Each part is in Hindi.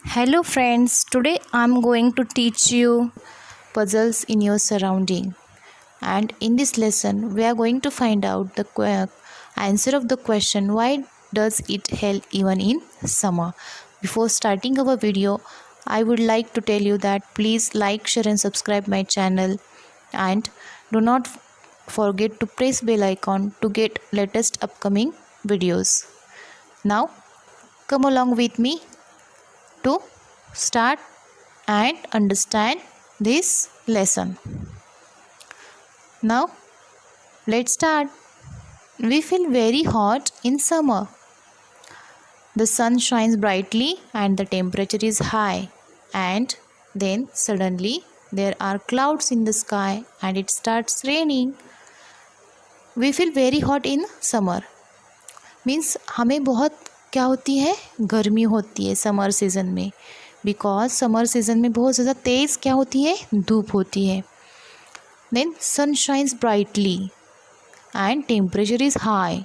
Hello friends, today I'm going to teach you puzzles in your surrounding. And in this lesson, we are going to find out the answer of the question, why does it hail even in summer? Before starting our video, I would like to tell you that please like, share and subscribe my channel, and do not forget to press bell icon to get latest upcoming videos. Now come along with me to start and understand this lesson. Now let's start. We feel very hot in summer. The sun shines brightly and the temperature is high, and then suddenly there are clouds in the sky and it starts raining. We feel very hot in summer. Means हमें बहुत क्या होती है, गर्मी होती है समर सीज़न में, बिकॉज समर सीज़न में बहुत ज़्यादा तेज़ क्या होती है, धूप होती है. Then sun shines brightly and temperature is high.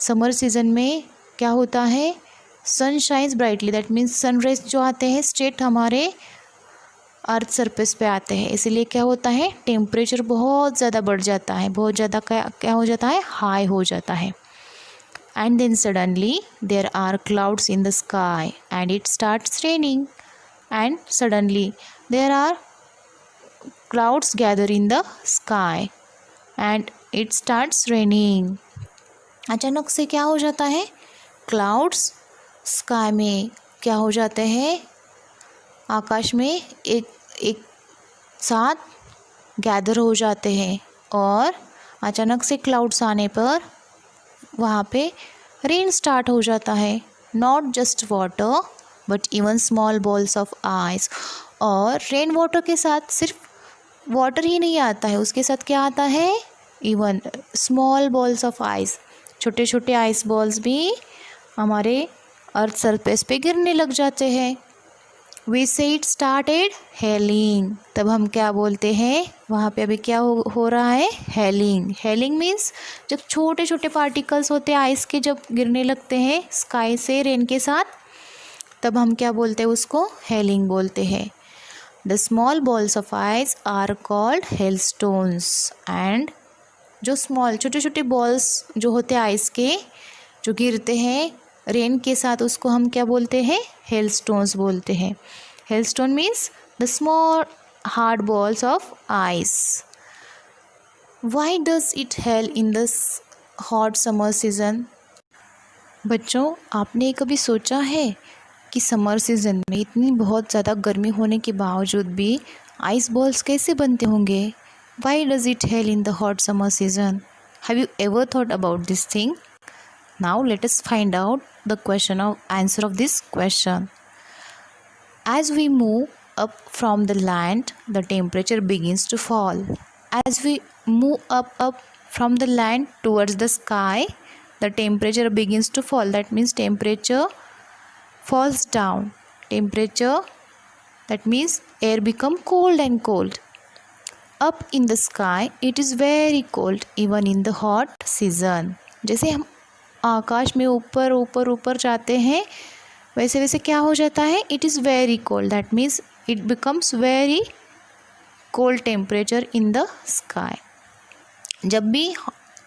Summer season में क्या होता है, sun shines brightly, that means sun rays जो आते हैं स्ट्रेट हमारे अर्थ सरफेस पे आते हैं, इसीलिए क्या होता है, टेम्परेचर बहुत ज़्यादा बढ़ जाता है, बहुत ज़्यादा क्या हो जाता है, हाई हो जाता है. And then suddenly there are clouds in the sky and it starts raining, and suddenly there are clouds gather in the sky and it starts raining. अचानक से क्या हो जाता है, क्लाउड्स स्काई में क्या हो जाते हैं, आकाश में एक साथ गैदर हो जाते हैं, और अचानक से क्लाउड्स आने पर वहाँ पे रेन स्टार्ट हो जाता है. Not just water but even small balls of ice. और रेन वाटर के साथ सिर्फ वाटर ही नहीं आता है, उसके साथ क्या आता है, even small balls of ice, छोटे छोटे आइस बॉल्स भी हमारे अर्थ सरफेस पे गिरने लग जाते हैं. वी से इट स्टार्टेड हेलिंग. तब हम क्या बोलते हैं, वहाँ पे अभी क्या हो रहा है, हेलिंग. हेलिंग मीन्स जब छोटे छोटे पार्टिकल्स होते हैं आइस के, जब गिरने लगते हैं स्काई से रेन के साथ, तब हम क्या बोलते हैं, उसको हेलिंग बोलते हैं. The small balls of ice are called hailstones. And जो स्मॉल छोटे छोटे बॉल्स जो होते हैं आइस के, जो गिरते हैं रेन के साथ, उसको हम क्या बोलते हैं, हेलस्टोन्स बोलते हैं. Hailstone means the small hard balls of ice. Why does it hello in this hot summer season? बच्चों, आपने कभी सोचा है कि समर सीजन में इतनी बहुत ज़्यादा गर्मी होने के बावजूद भी आइस बॉल्स कैसे बनते होंगे? Why does it hello in the hot summer season? Have you ever thought about this thing? Now let us find out the answer of this question. As we move up from the land, the temperature begins to fall. As we move up from the land towards the sky, the temperature begins to fall. That means temperature falls down. Temperature, that means air become cold and cold. Up in the sky, it is very cold even in the hot season. जैसे हम आकाश में ऊपर ऊपर ऊपर जाते हैं, वैसे वैसे क्या हो जाता है, it is very cold. That means it becomes very cold temperature in the sky. जब भी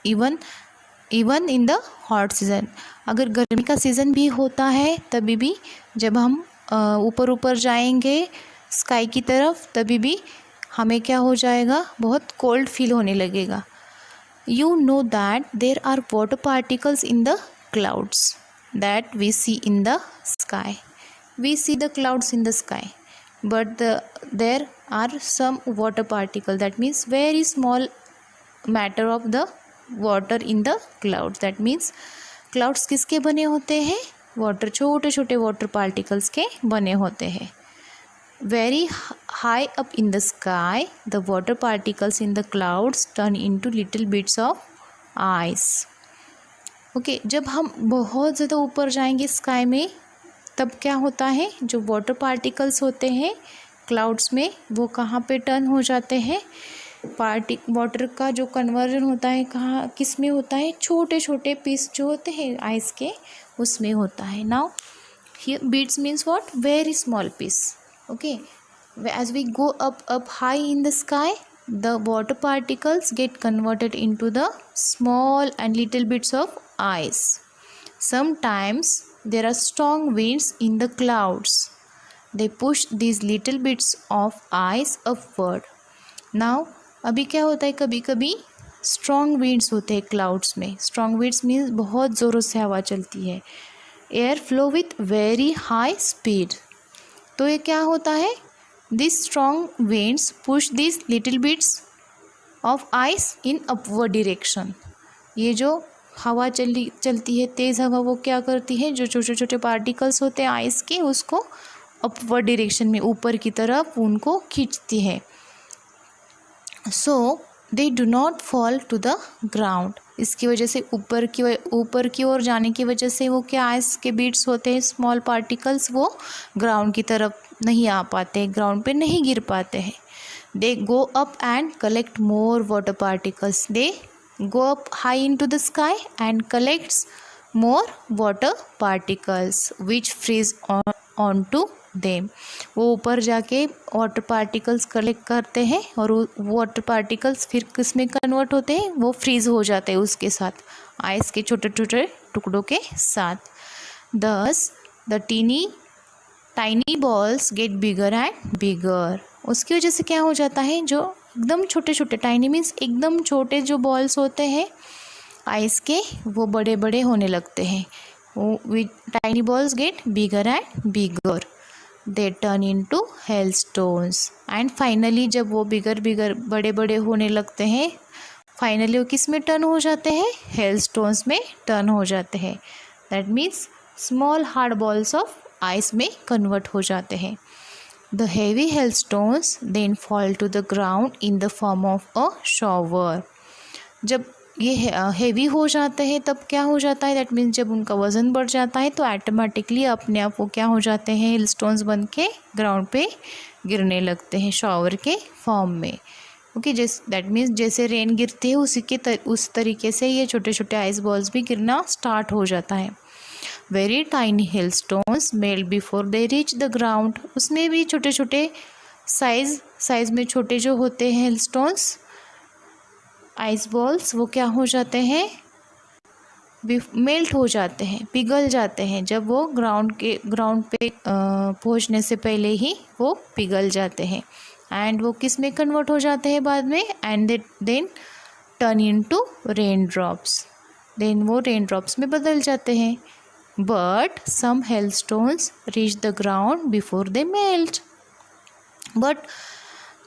even in the hot season, अगर गर्मी का सीज़न भी होता है तभी भी, जब हम ऊपर ऊपर जाएंगे स्काई की तरफ, तभी भी हमें क्या हो जाएगा, बहुत कोल्ड फील होने लगेगा. You know that there are water particles in the clouds that we see in the sky. We see the clouds in the sky, but there are some water particles. That means very small matter of the water in the clouds. That means clouds किसके बने होते हैं, वाटर, छोटे छोटे वाटर पार्टिकल्स के बने होते हैं. Very high up in the sky, the water particles in the clouds turn into little bits of ice. Okay, जब हम बहुत ज़्यादा ऊपर जाएंगे स्काई में, तब क्या होता है, जो वाटर पार्टिकल्स होते हैं क्लाउड्स में, वो कहाँ पे टर्न हो जाते हैं, वाटर का जो कन्वर्जन होता है कहाँ, किस में होता है, छोटे छोटे पीस जो होते हैं आइस के, उसमें होता है. Now here bits means what? Very small piece. Okay, as we go up high in the sky, the water particles get converted into the small and little bits of ice. Sometimes there are strong winds in the clouds. They push these little bits of ice upward. Now अभी क्या होता है, कभी कभी स्ट्रॉन्ग विंड्स होते हैं क्लाउड्स में. स्ट्रॉन्ग विंड्स मीन्स बहुत ज़ोरों से हवा चलती है. Air flow with very high speed. तो ये क्या होता है, this strong winds push this little bits of ice in upward direction. ये जो हवा चलती है, तेज़ हवा, वो क्या करती है, जो छोटे छोटे पार्टिकल्स होते हैं आइस के, उसको अपवर्ड डायरेक्शन में, ऊपर की तरफ उनको खींचती है. So they do not fall to the ground. इसकी वजह से ऊपर की ओर जाने की वजह से वो क्या, आइस के बीट्स होते हैं, स्मॉल पार्टिकल्स, वो ग्राउंड की तरफ नहीं आ पाते, ग्राउंड पे नहीं गिर पाते हैं. They go up and collect more water particles. They go up high into the sky and collects more water particles which freeze on to them. वो ऊपर जाके वाटर पार्टिकल्स कलेक्ट करते हैं और वो वाटर पार्टिकल्स फिर किस में कन्वर्ट होते हैं, वो फ्रीज हो जाते हैं उसके साथ, आइस के छोटे छोटे टुकड़ों के साथ. दस the tiny balls get bigger and बिगर. उसकी वजह से क्या हो जाता है, जो एकदम छोटे छोटे, टाइनी मीन्स एकदम छोटे जो बॉल्स होते हैं आइस के, वो बड़े बड़े होने लगते हैं. Tiny balls get bigger and bigger. They turn into hailstones. And finally जब वो बिगर बड़े बड़े होने लगते हैं, फाइनली वो किस में टर्न हो जाते हैं, हेलस्टोन्स में टर्न हो जाते हैं. That means small hard balls of ice में कन्वर्ट हो जाते हैं. The heavy hailstones then fall to the ground in the form of a shower. जब ये हेवी हो जाते हैं तब क्या हो जाता है, दैट मीन्स जब उनका वज़न बढ़ जाता है तो ऑटोमेटिकली अपने आप वो क्या हो जाते हैं, हिल स्टोन्स बन के ग्राउंड पे गिरने लगते हैं शॉवर के फॉर्म में. ओके, दैट मीन्स जैसे रेन गिरती है उस तरीके से ये छोटे छोटे आइस बॉल्स भी गिरना स्टार्ट हो जाता है. Very tiny hill stones melt before they reach the ground. उसमें भी छोटे छोटे साइज में छोटे जो होते हैं हिल स्टोन्स, आइस बॉल्स, वो क्या हो जाते हैं, मेल्ट हो जाते हैं, पिघल जाते हैं. जब वो ग्राउंड पे पहुंचने से पहले ही वो पिघल जाते हैं. एंड वो किस में कन्वर्ट हो जाते हैं बाद में, and then turn into rain drops. Then वो रेन ड्रॉप्स में बदल जाते हैं. But some hailstones reach the ground before they melt. But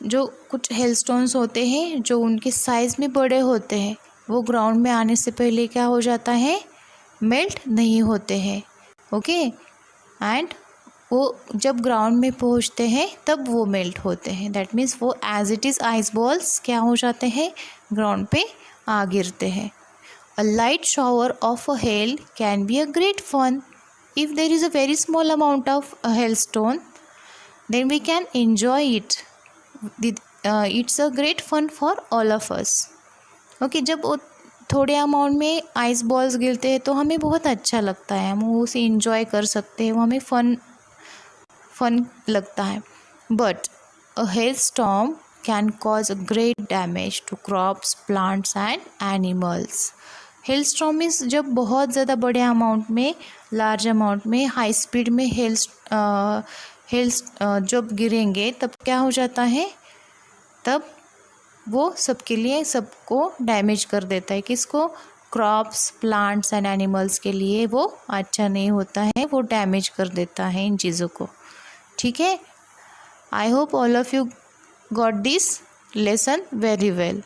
जो कुछ हेलस्टोन्स होते हैं जो उनके साइज़ में बड़े होते हैं, वो ग्राउंड में आने से पहले क्या हो जाता है, मेल्ट नहीं होते हैं. ओके, एंड वो जब ग्राउंड में पहुंचते हैं तब वो मेल्ट होते हैं. दैट मीन्स वो as it is ice balls क्या हो जाते हैं, ग्राउंड पे आ गिरते हैं. A light shower of a hail can be a great fun. If there is a very small amount of hailstone, then we can enjoy it. It's a great fun for all of us. Okay, जब वो थोड़े अमाउंट में आइस बॉल्स गिरते हैं तो हमें बहुत अच्छा लगता है, हम उसे इंजॉय कर सकते हैं, वो हमें फन लगता है. But a hail storm can cause a great damage to crops, plants and animals. Hail storm means जब बहुत ज़्यादा बड़े अमाउंट में, लार्ज अमाउंट में, हाई स्पीड में हेल्स जब गिरेंगे तब क्या हो जाता है, तब वो सबको डैमेज कर देता है. किसको, क्रॉप्स, प्लांट्स एंड एनिमल्स के लिए वो अच्छा नहीं होता है, वो डैमेज कर देता है इन चीज़ों को. ठीक है, I hope all of you got this lesson very well.